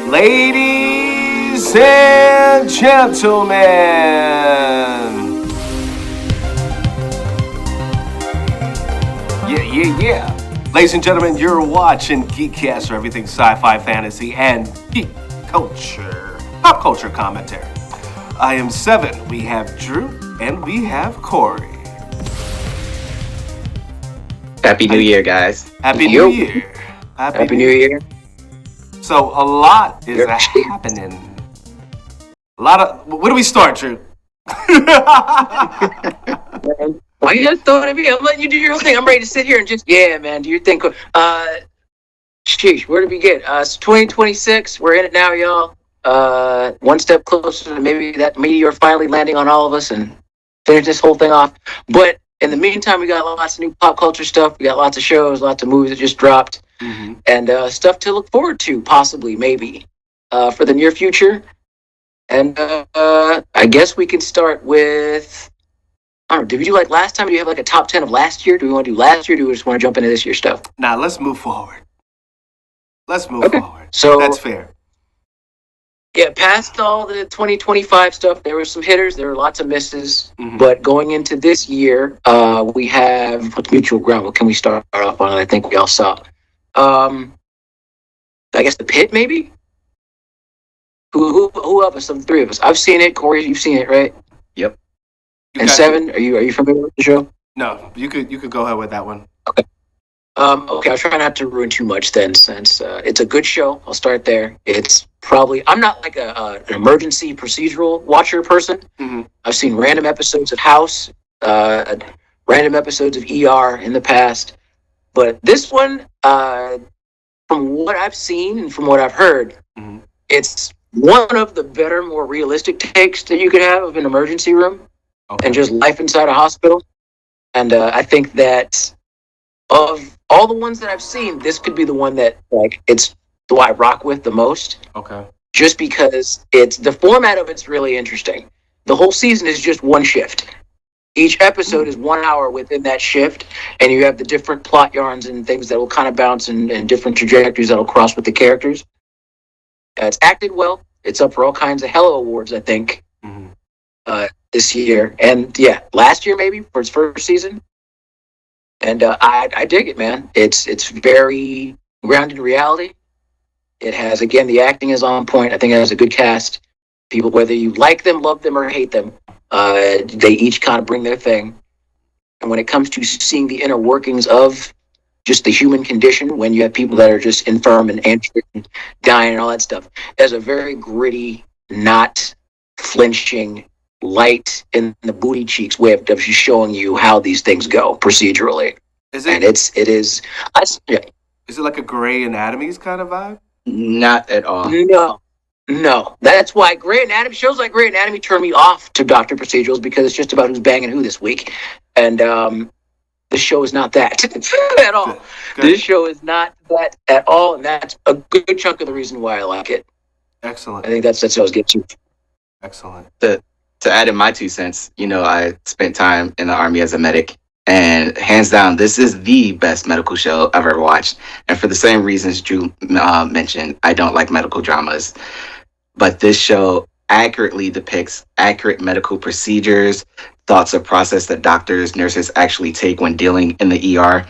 Ladies and gentlemen, yeah. Ladies and gentlemen, you're watching GEEKCASTER, everything sci-fi, fantasy, and geek culture, pop culture commentary. I am Seven, we have Drew, and we have Corey. Happy New Year, guys. Happy New Year. Happy New Year. So a lot is happening. Where do we start, Drew? Why you just throwing at me? I'm letting you do your own thing. I'm ready to sit here and just, man, do your thing. Sheesh, where did we get? It's 2026. We're in it now, y'all. One step closer to maybe that meteor finally landing on all of us and finish this whole thing off. But in the meantime, we got lots of new pop culture stuff. We got lots of shows, lots of movies that just dropped, and stuff to look forward to, possibly, maybe, for the near future. And I guess we can start with, I don't know, did we do like last time? Do you have like a top 10 of last year? Do we want to do last year? Or do we just want to jump into this year's stuff? Nah, let's move forward. Forward. So that's fair. Yeah, past all the 2025 stuff, there were some hitters, there were lots of misses. But going into this year, we have what's mutual ground. What can we start off on? I think we all saw. I guess The Pit, maybe. Who of us? Some three of us. I've seen it. Corey, you've seen it, right? Yep. And Seven, are you familiar with the show? No, you could go ahead with that one. Okay. Okay, I'll try not to ruin too much then, since it's a good show. I'll start there. It's probably, I'm not like an emergency procedural watcher person. I've seen random episodes of House, random episodes of ER in the past. But this one, from what I've seen and from what I've heard, it's one of the better, more realistic takes that you could have of an emergency room and just life inside a hospital. And I think that of all the ones that I've seen, this could be the one that, like, it's the one I rock with the most. Okay. Just because the format of it's really interesting. The whole season is just one shift. Each episode is 1 hour within that shift, and you have the different plot yarns and things that will kind of bounce and different trajectories that will cross with the characters. It's acted well. It's up for all kinds of Hello Awards, I think, this year. And yeah, last year maybe for its first season. And I dig it, man. It's very grounded in reality. It has, again, the acting is on point. I think it has a good cast. People, whether you like them, love them, or hate them, they each kind of bring their thing. And when it comes to seeing the inner workings of just the human condition, when you have people that are just infirm and anxious and dying and all that stuff, there's a very gritty, not flinching, light in the booty cheeks way of just showing you how these things go procedurally. Is it like a Grey Anatomies kind of vibe? Not at all. No. That's why shows like Grey Anatomy turn me off to Doctor Procedurals, because it's just about who's banging who this week. And this show is not that at all. Good. This show is not that at all, and that's a good chunk of the reason why I like it. Excellent. I think that's what I was getting to. Excellent. To add in my 2 cents, I spent time in the Army as a medic, and hands down, this is the best medical show I've ever watched. And for the same reasons Drew mentioned, I don't like medical dramas, but this show accurately depicts accurate medical procedures, thoughts or process that doctors, nurses actually take when dealing in the ER.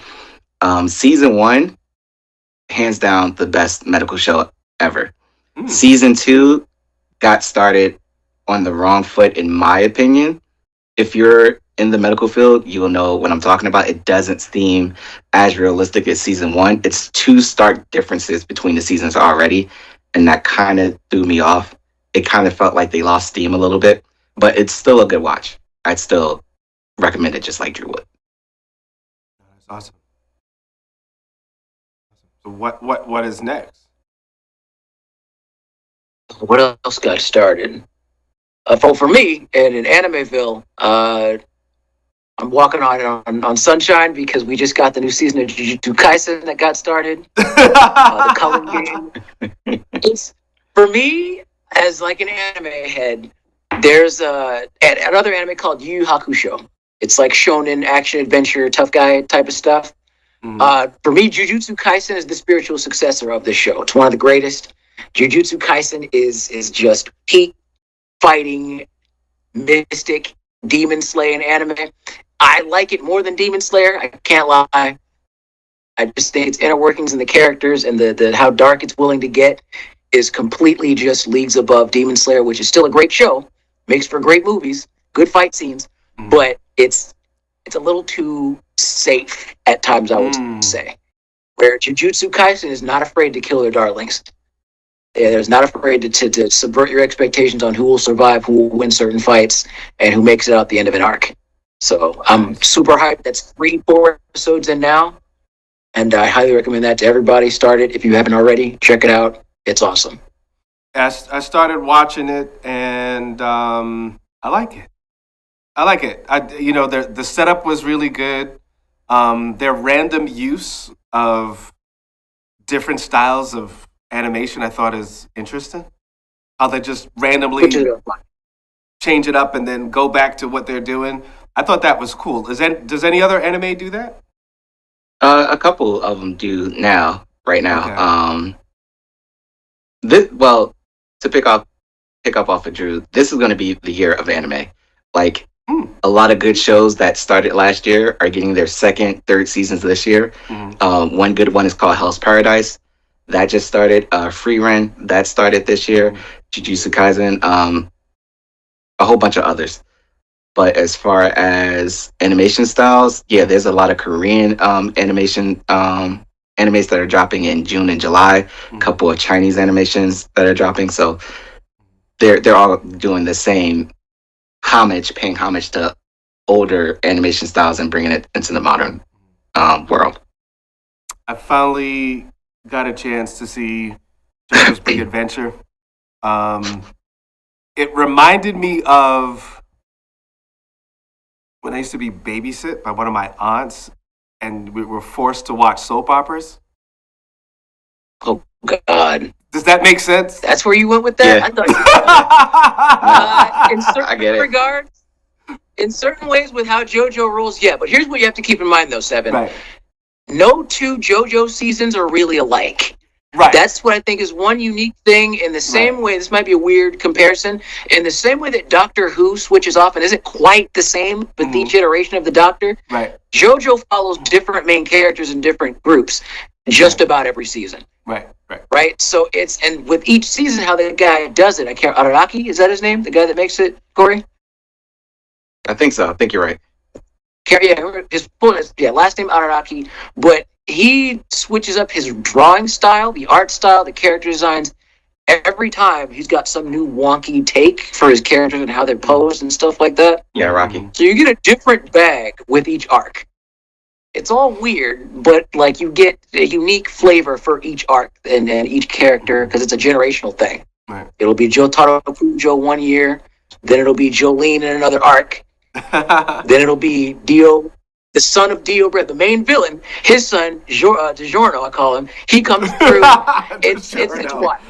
Season 1, hands down, the best medical show ever. Season 2 got started on the wrong foot, in my opinion. If you're in the medical field, you will know what I'm talking about. It doesn't seem as realistic as season 1. It's 2 stark differences between the seasons already, and that kind of threw me off. It kind of felt like they lost steam a little bit, but it's still a good watch. I'd still recommend it, just like Drew would. That's awesome. So what is next? What else got started? For me, in Animeville, I'm walking on sunshine because we just got the new season of Jujutsu Kaisen that got started. The coloring game. It's, for me, as like an anime head, there's another anime called Yu Yu Hakusho. It's like shonen, action, adventure, tough guy type of stuff. For me, Jujutsu Kaisen is the spiritual successor of this show. It's one of the greatest. Jujutsu Kaisen is just peak fighting, mystic, demon slaying anime. I like it more than Demon Slayer. I can't lie. I just think its inner workings and the characters and the how dark it's willing to get is completely just leagues above Demon Slayer, which is still a great show, makes for great movies, good fight scenes, but it's a little too safe at times, I would say. Where Jujutsu Kaisen is not afraid to kill their darlings. Yeah, there's not afraid to subvert your expectations on who will survive, who will win certain fights, and who makes it out the end of an arc. So I'm super hyped. That's 3-4 episodes in now. And I highly recommend that to everybody. Start it if you haven't already. Check it out. It's awesome. I started watching it, and I like it. I like it. The setup was really good. Their random use of different styles of animation, I thought, is interesting. How they just randomly change it up and then go back to what they're doing. I thought that was cool. Does any other anime do that? A couple of them do right now. Okay. To pick up off of Drew, this is going to be the year of anime. Like a lot of good shows that started last year are getting their second, third seasons this year. One good one is called Hell's Paradise. That just started. Free Run, that started this year. Jujutsu Kaisen, a whole bunch of others. But as far as animation styles, yeah, there's a lot of Korean animation animes that are dropping in June and July. A couple of Chinese animations that are dropping. So they're all doing the same paying homage to older animation styles and bringing it into the modern world. I finally got a chance to see JoJo's Big Adventure. It reminded me of when I used to be babysit by one of my aunts, and we were forced to watch soap operas. Oh, God. Does that make sense? That's where you went with that? Yeah. I thought in certain regards, in certain ways with how JoJo rolls, yeah. But here's what you have to keep in mind, though, Seven. Right. No two JoJo seasons are really alike. Right. That's what I think is one unique thing. In the same way, this might be a weird comparison, in the same way that Doctor Who switches off and isn't quite the same with each iteration of the Doctor, Right. JoJo follows different main characters in different groups just about every season. Right? So and with each season, how the guy does it, Araraki, is that his name? The guy that makes it, Corey? I think so. I think you're right. Yeah, his last name Araraki, but he switches up his drawing style, the art style, the character designs. Every time he's got some new wonky take for his characters and how they're posed and stuff like that. Yeah, Rocky. So you get a different bag with each arc. It's all weird, but like you get a unique flavor for each arc and each character because it's a generational thing. Right. It'll be Jotaro Kujo one year, then it'll be Jolene in another arc, then it'll be Dio, the son of Dio Breath, the main villain, his son, DiGiorno, I call him. He comes through. it's wild.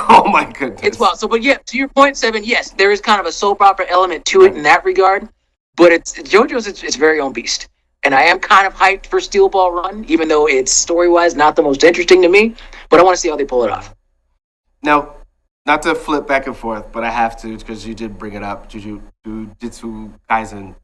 Oh my goodness. It's wild. So, but yeah, to your point, Seven, yes, there is kind of a soap opera element to it in that regard, but JoJo's its very own beast. And I am kind of hyped for Steel Ball Run, even though it's story-wise not the most interesting to me, but I want to see how they pull it off. Now, not to flip back and forth, but I have to because you did bring it up, Jujutsu Kaisen.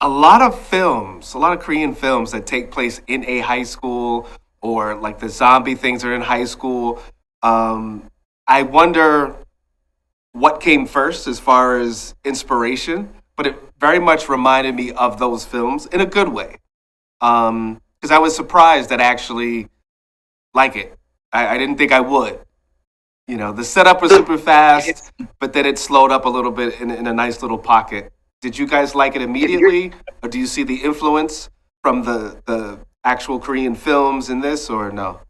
A lot of Korean films that take place in a high school or like the zombie things are in high school. I wonder what came first as far as inspiration, but it very much reminded me of those films in a good way. Because I was surprised that I actually like it. I didn't think I would. You know, the setup was super fast, but then it slowed up a little bit in a nice little pocket. Did you guys like it immediately, or do you see the influence from the actual Korean films in this, or no?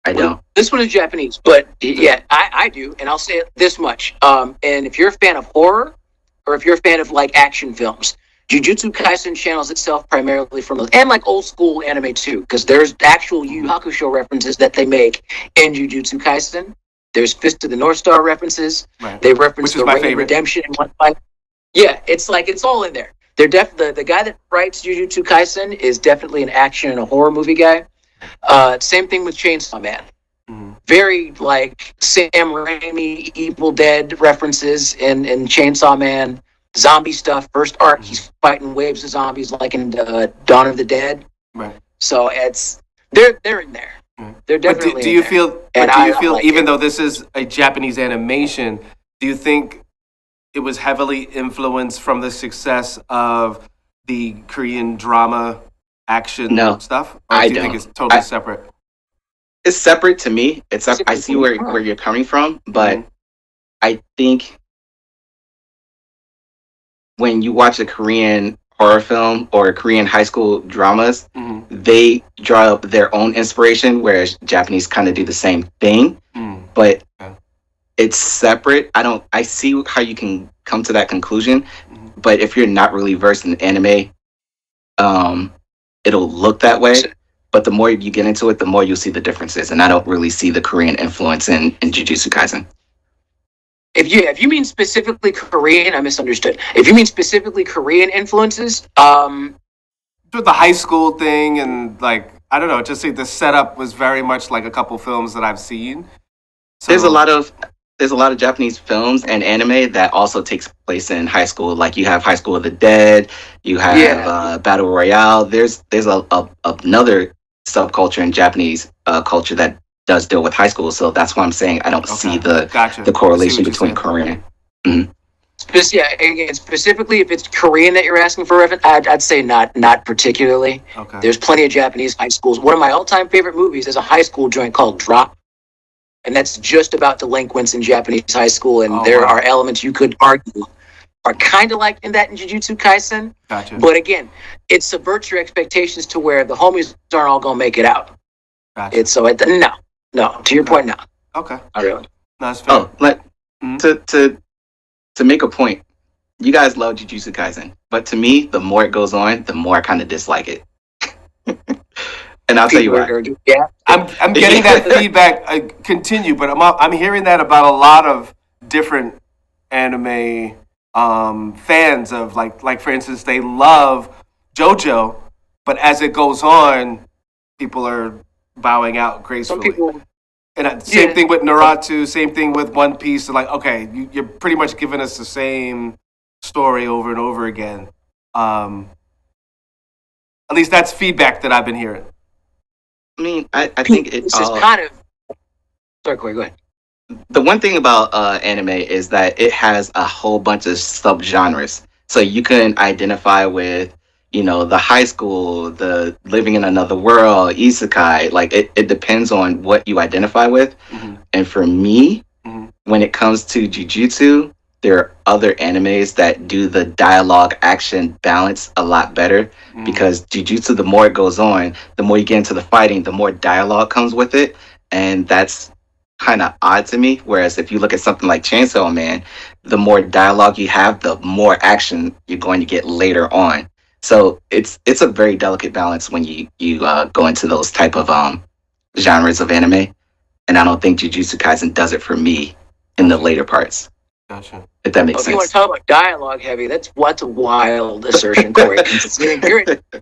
I don't. This one is Japanese, but yeah, I do, and I'll say it this much. And if you're a fan of horror, or if you're a fan of like action films, Jujutsu Kaisen channels itself primarily from those, and like old school anime too, because there's actual Yu Yu Hakusho references that they make in Jujutsu Kaisen. There's Fist of the North Star references. Right. They reference the my Ring of favorite. Redemption in one fight. Yeah, it's like it's all in there. They're the guy that writes Jujutsu Kaisen is definitely an action and a horror movie guy. Same thing with Chainsaw Man. Mm-hmm. Very like Sam Raimi, Evil Dead references in Chainsaw Man. Zombie stuff. First arc, he's fighting waves of zombies like in Dawn of the Dead. Right. So they're in there. They're definitely. But do you feel? Like even though this is a Japanese animation, do you think it was heavily influenced from the success of the Korean drama action stuff? Or do you think it's totally separate? It's separate to me. I see where you're coming from, but I think when you watch a Korean horror film or Korean high school dramas, they draw up their own inspiration, whereas Japanese kind of do the same thing. But it's separate. I see how you can come to that conclusion, but if you're not really versed in anime, it'll look that way. But the more you get into it, the more you'll see the differences. And I don't really see the Korean influence in Jujutsu Kaisen. If you mean specifically Korean, I misunderstood. If you mean specifically Korean influences, the high school thing and like I don't know, just like the setup was very much like a couple films that I've seen. So, there's a lot of Japanese films and anime that also takes place in high school. Like you have High School of the Dead, you have Battle Royale. There's another subculture in Japanese culture that does deal with high school. So that's why I'm saying I don't see the correlation between Korean. Mm-hmm. Again, specifically, if it's Korean that you're asking for, I'd say not particularly. Okay. There's plenty of Japanese high schools. One of my all-time favorite movies is a high school joint called Drop, and that's just about delinquents in Japanese high school. And there are elements you could argue are kind of like in that in Jujutsu Kaisen. Gotcha. But again, it subverts your expectations to where the homies aren't all gonna make it out. Gotcha. No. To your point, no. Okay. Not really. No, that's fair. To make a point, you guys love Jujutsu Kaisen, but to me, the more it goes on, the more I kind of dislike it. And I'll tell you why. Yeah, I'm getting that feedback. Continue, but I'm hearing that about a lot of different anime fans of like for instance, they love JoJo, but as it goes on, people are bowing out gracefully. Some people. And same thing with Naruto, same thing with One Piece. Like, okay, you're pretty much giving us the same story over and over again. At least that's feedback that I've been hearing. I mean, I think this is kind of. Sorry, Corey, go ahead. The one thing about anime is that it has a whole bunch of subgenres. So you can identify with, the high school, the living in another world, isekai. Like it depends on what you identify with. Mm-hmm. And for me, when it comes to Jujutsu, there are other animes that do the dialogue action balance a lot better because Jujutsu, the more it goes on, the more you get into the fighting, the more dialogue comes with it. And that's kind of odd to me. Whereas if you look at something like Chainsaw Man, the more dialogue you have, the more action you're going to get later on. So it's a very delicate balance when you go into those type of genres of anime, and I don't think Jujutsu Kaisen does it for me in the later parts. Gotcha. If that makes sense. If you want to talk about dialogue heavy, that's a wild assertion, Corey.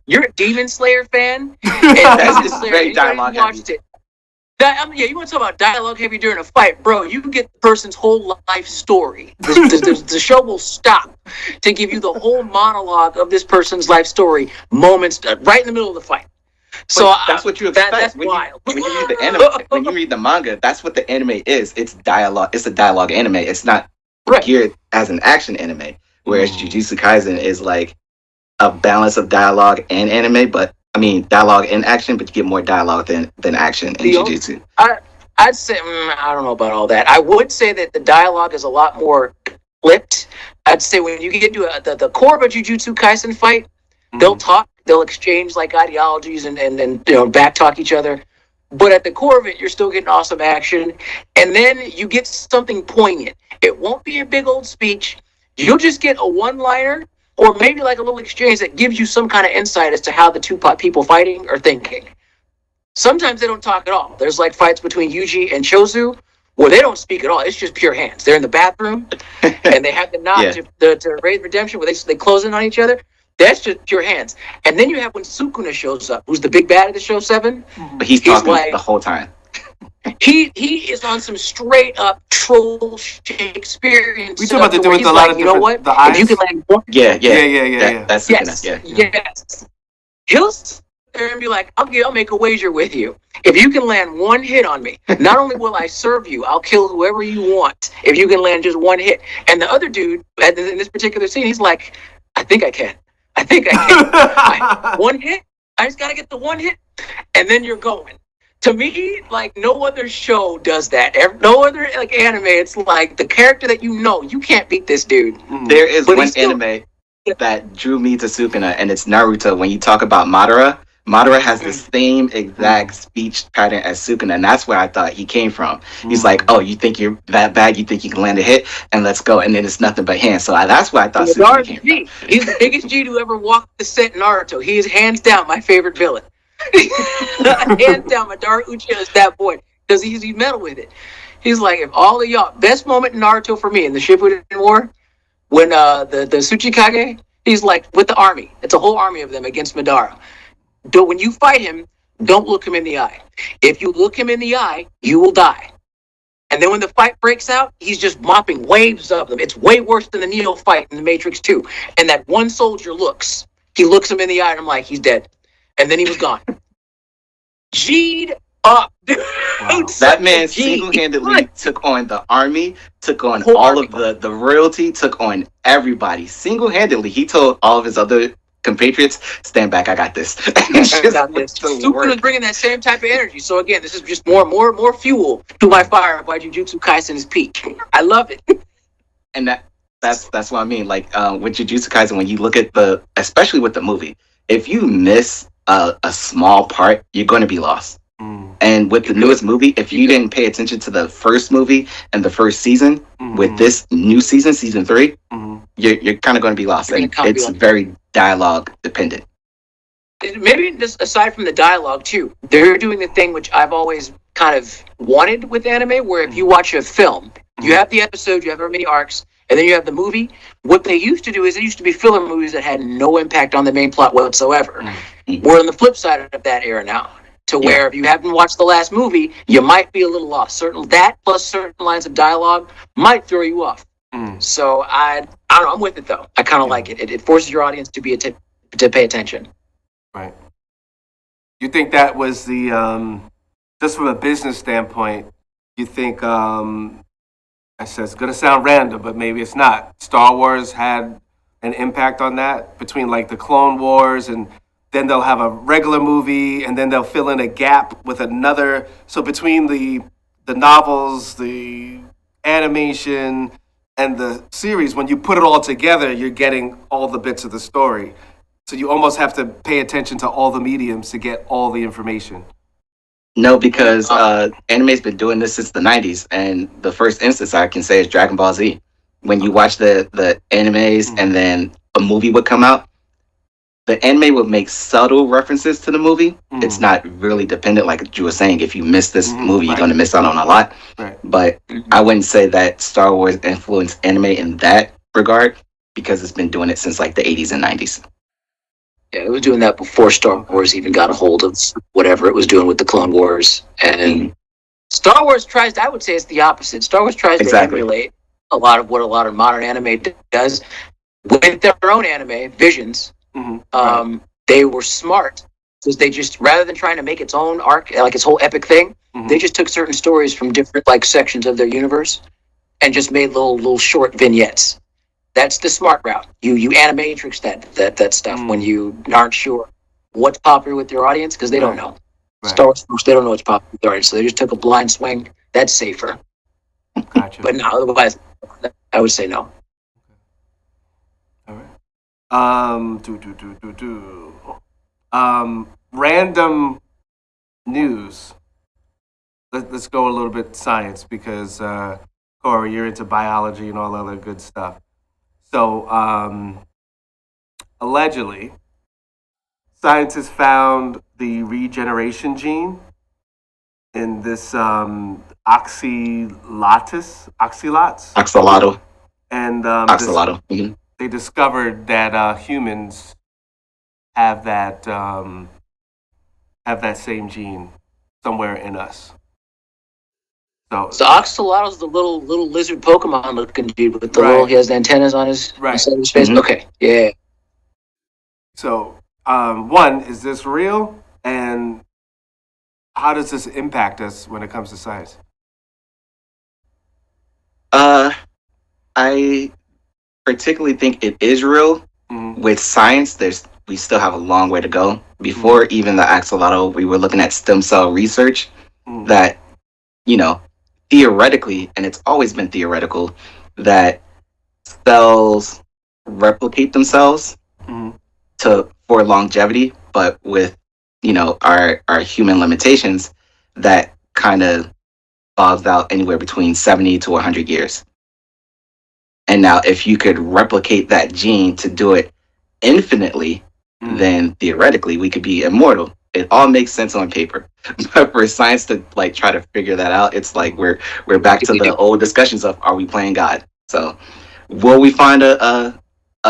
You're a Demon Slayer fan, and That's very dialogue heavy. Watched it. You want to talk about dialogue heavy during a fight, bro? You can get the person's whole life story. The show will stop to give you the whole monologue of this person's life story, moments right in the middle of the fight. So that's what you expect. That's when wild. When you read the anime, when you read the manga, that's what the anime is. It's dialogue. It's a dialogue anime. It's not geared as an action anime. Whereas Jujutsu Kaisen is like a balance of dialogue and anime, but dialogue and action, but you get more dialogue than action in Jujutsu. I'd say, I don't know about all that. I would say that the dialogue is a lot more flipped. I'd say when you get to the core of a Jujutsu Kaisen fight, they'll talk, they'll exchange like ideologies and backtalk each other. But at the core of it, you're still getting awesome action. And then you get something poignant. It won't be a big old speech. You'll just get a one-liner or maybe like a little exchange that gives you some kind of insight as to how the two people fighting are thinking. Sometimes they don't talk at all. There's like fights between Yuji and Chozu where they don't speak at all. It's just pure hands. They're in the bathroom and they have the nod to Raid Redemption where they close in on each other. That's just pure hands. And then you have when Sukuna shows up, who's the big bad of the show 7. But he's talking the whole time. He is on some straight up troll Shakespearean We stuff. talking about the dude with a lot of you know what? the eyes. If you can land one, Yeah. That's yes, Sukuna, yes, he'll sit there and be like, I'll make a wager with you. If you can land one hit on me, not only will I serve you, I'll kill whoever you want. If you can land just one hit. And the other dude in this particular scene, he's like, I think I can. One hit. I just gotta get the one hit, and then you're going. To me, like no other show does that. No other like anime. It's like the character that you can't beat this dude. There is one anime that drew me to Sukuna, and it's Naruto. When you talk about Madara has the same exact speech pattern as Sukuna, and that's where I thought he came from. He's like, "Oh, you think you're that bad? You think you can land a hit? And let's go." And then it's nothing but hands. So that's where I thought Sukuna came from. He's the biggest G to ever walk the set in Naruto. He is hands down my favorite villain. Hands down, Madara Uchiha is that boy because he's metal with it. He's like, if all of y'all, best moment in Naruto for me in the Shippuden War when the Tsuchikage, he's like with the army. It's a whole army of them against Madara. When you fight him, don't look him in the eye. If you look him in the eye, you will die. And then when the fight breaks out, he's just mopping waves of them. It's way worse than the Neo fight in the Matrix 2. And that one soldier he looks him in the eye, and I'm like, he's dead. And then he was gone. G'd up, dude. Wow. That man single-handedly took on the army, took on all of the royalty, took on everybody. Single-handedly, he told all of his other compatriots, stand back, I got this. Super is bringing that same type of energy. So again, this is just more fuel to my fire by Jujutsu Kaisen is peak. I love it. And that's what I mean. Like with Jujutsu Kaisen, when you look at especially with the movie, if you miss a small part, you're going to be lost. And with the newest movie, if you didn't pay attention to the first movie and the first season, with this new season 3, you're kind of going to be lost. And it's very dialogue dependent. Maybe just aside from the dialogue too, they're doing the thing which I've always kind of wanted with anime, where if you watch a film, you have the episode, you have however many arcs, and then you have the movie. What they used to do is there used to be filler movies that had no impact on the main plot whatsoever. We're on the flip side of that era now, to where if you haven't watched the last movie, you might be a little lost. That plus certain lines of dialogue might throw you off. So I don't know. I'm with it though. I kind of like it. It forces your audience to to pay attention. Right. You think that was the just from a business standpoint? You think I said it's gonna sound random, but maybe it's not. Star Wars had an impact on that between like the Clone Wars, and then they'll have a regular movie, and then they'll fill in a gap with another. So between the novels, the animation, and the series, when you put it all together, you're getting all the bits of the story. So you almost have to pay attention to all the mediums to get all the information. No, because anime's been doing this since the 90s, and the first instance I can say is Dragon Ball Z. When you watch the animes and then a movie would come out, the anime would make subtle references to the movie. It's not really dependent, like you were saying. If you miss this movie, you're going to miss out on a lot. Right. But I wouldn't say that Star Wars influenced anime in that regard, because it's been doing it since like the 80s and 90s. Yeah, it was doing that before Star Wars even got a hold of whatever it was doing with the Clone Wars. And Star Wars tries, I would say it's the opposite. Star Wars tries to emulate a lot of what a lot of modern anime does with their own anime, Visions. They were smart because they just, rather than trying to make its own arc, like its whole epic thing, they just took certain stories from different like sections of their universe and just made little short vignettes. That's the smart route. You animatrix that stuff when you aren't sure what's popular with your audience, because they don't know. Star Wars, they don't know what's popular with their audience, so they just took a blind swing. That's safer. Gotcha. But no, otherwise, I would say no. All right. Random news. Let's go a little bit science, because Corey, you're into biology and all other good stuff. So, allegedly, scientists found the regeneration gene in this oxalato. Axolotl. And Axolotl. they discovered that humans have that same gene somewhere in us. So Oxalotl's the little lizard Pokemon looking dude with the little. He has the antennas on his right. side of his face. Okay, yeah. So, one, is this real, and how does this impact us when it comes to science? I particularly think it is real. With science, we still have a long way to go. Before even the axolotl, we were looking at stem cell research that, theoretically, and it's always been theoretical, that cells replicate themselves for longevity, but with our human limitations, that kind of bogs out anywhere between 70 to 100 years. And now, if you could replicate that gene to do it infinitely, then theoretically we could be immortal. It all makes sense on paper, but for science to try to figure that out, it's like we're back to the old discussions of, are we playing God? So, will we find a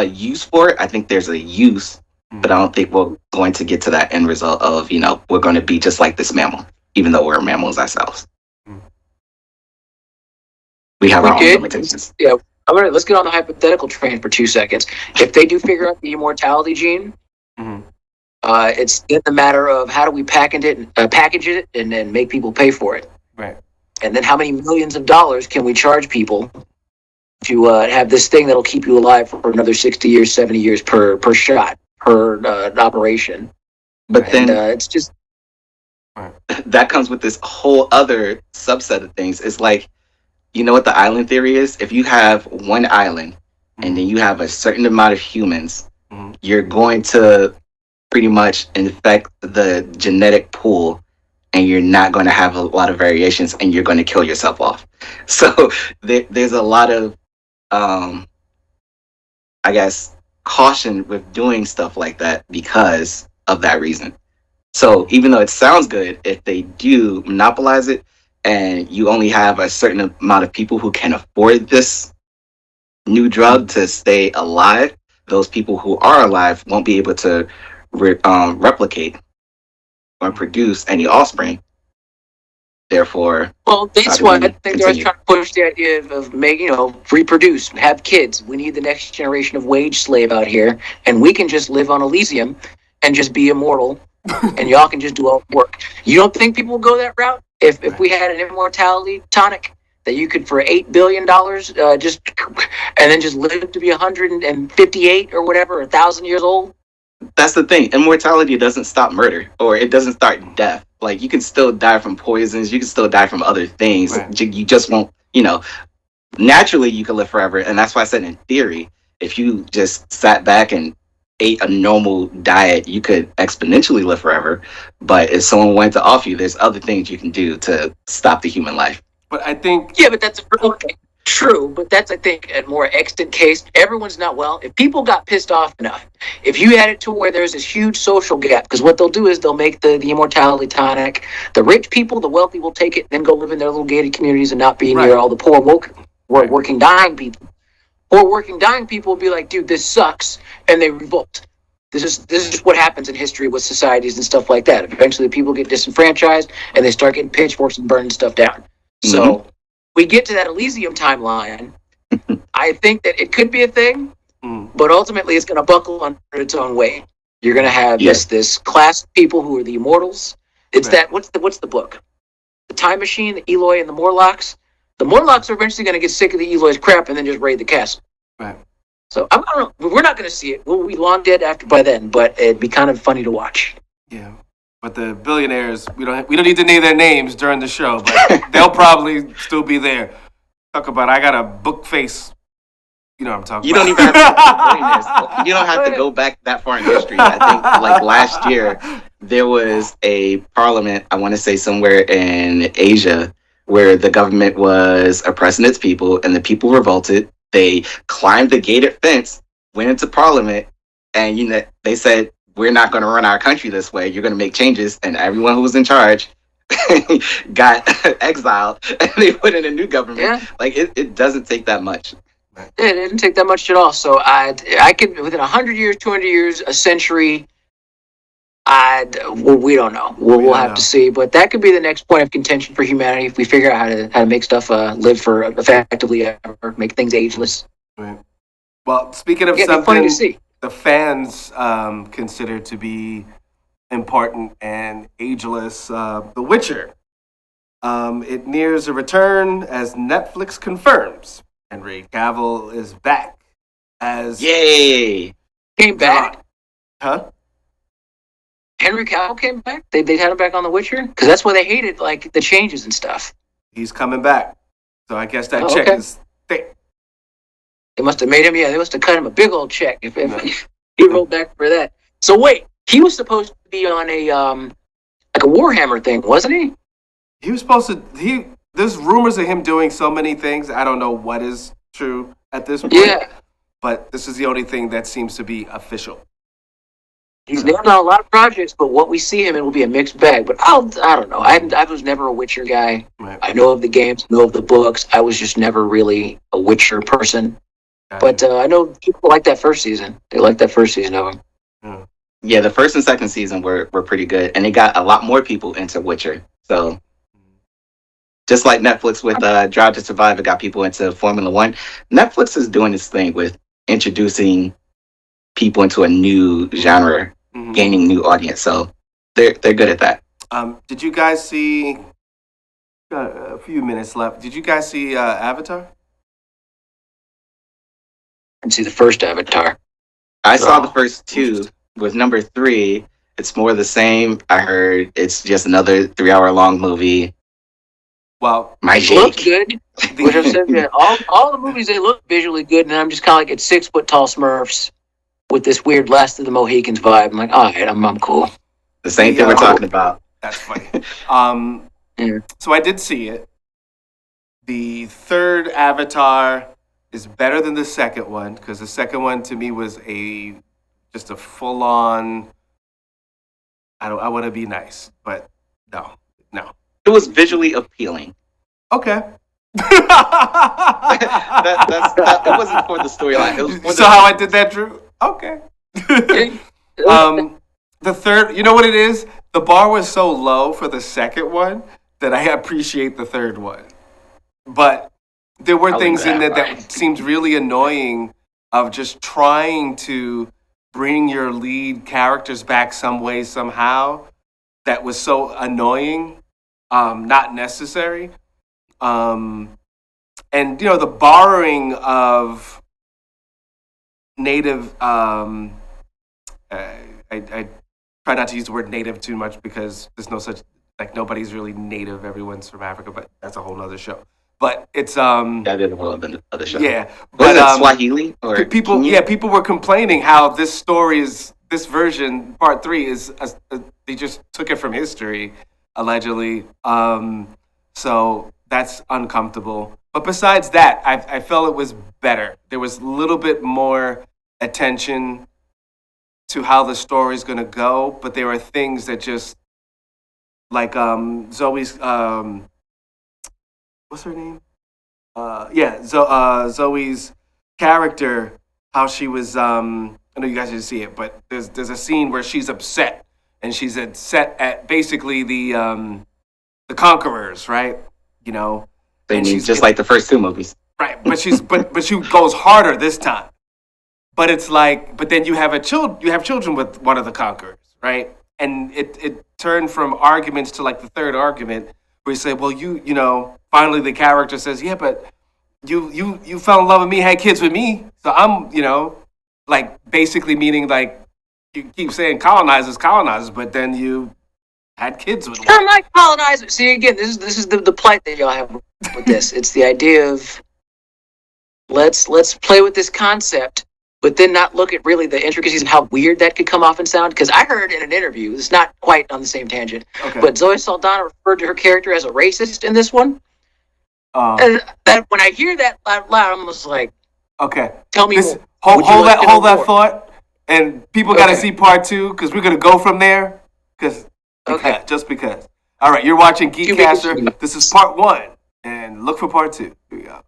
use for it? I think there's a use, but I don't think we're going to get to that end result of we're going to be just like this mammal, even though we're mammals ourselves. We have our own limitations. Yeah. Let's get on the hypothetical train for 2 seconds. If they do figure out the immortality gene, it's in the matter of how do we package it, and then make people pay for it. Right. And then how many millions of dollars can we charge people to have this thing that'll keep you alive for another 60 years, 70 years per shot, per operation. But then it's just that comes with this whole other subset of things. It's like, you know what the island theory is? If you have one island and then you have a certain amount of humans, you're going to pretty much infect the genetic pool, and you're not going to have a lot of variations, and you're going to kill yourself off. So there's a lot of, I guess, caution with doing stuff like that because of that reason. So even though it sounds good, if they do monopolize it, and you only have a certain amount of people who can afford this new drug to stay alive, those people who are alive won't be able to replicate or produce any offspring. Therefore, that's why I think they're trying to push the idea of reproduce, have kids. We need the next generation of wage slave out here, and we can just live on Elysium and just be immortal, and y'all can just do all the work. You don't think people will go that route? If we had an immortality tonic that you could for $8 billion just and then just live to be 158 or whatever, 1,000 years old. That's the thing. Immortality doesn't stop murder, or it doesn't start death. Like, you can still die from poisons, you can still die from other things. Right. You just won't, naturally you can live forever. And that's why I said, in theory, if you just sat back and ate a normal diet, you could exponentially live forever. But if someone went to offer you, there's other things you can do to stop the human life. But I think but that's true. But that's, I think, a more extant case. Everyone's not if people got pissed off enough, if you had it to where there's this huge social gap, because what they'll do is they'll make the immortality tonic. The rich people, the wealthy, will take it and then go live in their little gated communities and not be near all the poor working dying people. Or working dying people will be like, dude, this sucks, and they revolt. This is what happens in history with societies and stuff like that. Eventually, people get disenfranchised, and they start getting pitchforks and burning stuff down. So we get to that Elysium timeline. I think that it could be a thing, but ultimately, it's going to buckle under its own weight. You're going to have this class of people who are the immortals. It's that what's the book? The Time Machine, the Eloi, and the Morlocks. The Morlocks are eventually going to get sick of the Eloy's crap and then just raid the castle. Right. So I don't know. We're not going to see it. We'll be long dead by then, but it'd be kind of funny to watch. Yeah. But the billionaires, we don't need to name their names during the show, but they'll probably still be there. Talk about, I got a book face. You know what I'm talking about. You don't even have to, you don't have to go back that far in history. I think last year there was a parliament, I want to say somewhere in Asia, where the government was oppressing its people, and the people revolted. They climbed the gated fence, went into parliament, and they said, we're not going to run our country this way. You're going to make changes. And everyone who was in charge got exiled, and they put in a new government. Yeah. It doesn't take that much. It didn't take that much at all. So I could, within 100 years, 200 years, a century, Well, we don't know. We'll don't have know. to see. But that could be the next point of contention for humanity if we figure out how to make stuff live for effectively ever, make things ageless. Right. Well, speaking of Yeah, it'd be funny to something see. the fans consider to be important and ageless, The Witcher. It nears a return as Netflix confirms Henry Cavill is back as Yay! Came back. Huh? Henry Cavill came back. They had him back on The Witcher because that's why they hated like the changes and stuff. He's coming back. So I guess that Oh, check okay. is thick. They must have made him. Yeah, they must have cut him a big old check if No. he rolled back for that. So wait, he was supposed to be on a like a Warhammer thing, wasn't he? He was supposed to. There's rumors of him doing so many things. I don't know what is true at this point. Yeah. But this is the only thing that seems to be official. He's named on a lot of projects, but what we see him in will be a mixed bag. But I don't know. I was never a Witcher guy. Right. I know of the games, know of the books. I was just never really a Witcher person. But I know people like that first season. They like that first season of him. Yeah, the first and second season were pretty good, and it got a lot more people into Witcher. So, just like Netflix with Drive to Survive, it got people into Formula One. Netflix is doing this thing with introducing people into a new genre, gaining new audience. So they're good at that. Did you guys see? Got a few minutes left. Did you guys see Avatar? And see the first Avatar. I saw the first two. With number 3, it's more of the same. I heard it's just another 3-hour long movie. Well, It looked good. Which I've said, yeah, all the movies, they look visually good, and I'm just kind of like, it's 6-foot-tall Smurfs with this weird Last of the Mohicans vibe. I'm like, all right, I'm cool. The same thing we're talking about. That's funny. Yeah. So I did see it. The third Avatar is better than the second one because the second one to me was just a full on. I want to be nice, but no. It was visually appealing. Okay. It wasn't for the storyline. It was for You saw how I did that, Drew? Okay. The third, you know what it is? The bar was so low for the second one that I appreciate the third one. But there were things in there that seemed really annoying of just trying to bring your lead characters back some way, somehow. That was so annoying, not necessary. And, the borrowing of native, I try not to use the word native too much because there's no such, like nobody's really native. Everyone's from Africa, but that's a whole nother show. But it's That is a whole other show. yeah. Was But it Swahili or people, Kenya? people were complaining how this version, part 3 is they just took it from history, allegedly. So that's uncomfortable. But besides that, I felt it was better. There was a little bit more attention to how the story's gonna go, but there are things that just like Zoe's what's her name? Zoe's character, how she was. I know you guys didn't see it, but there's a scene where she's upset, and she's upset at basically the conquerors, right? They mean just like the first 2 movies. right, but but she goes harder this time. But it's like, but then you have children with one of the conquerors, right? And it turned from arguments to like the third argument where you say, well, finally the character says, yeah, but you fell in love with me, had kids with me, so I'm, like basically meaning like you keep saying colonizers, but then you had kids with one. I'm like colonizers. See, again, this is the plight that y'all have with this. It's the idea of let's play with this concept, but then not look at really the intricacies and how weird that could come off and sound. Because I heard in an interview, it's not quite on the same tangent, but Zoe Saldana referred to her character as a racist in this one. And that when I hear that out loud, I'm just like, okay, tell me more. Hold that thought, and people got to see part 2 because we're gonna go from there. Just because. All right, you're watching GEEKCASTER. This is part 1, and look for part 2. Here we go.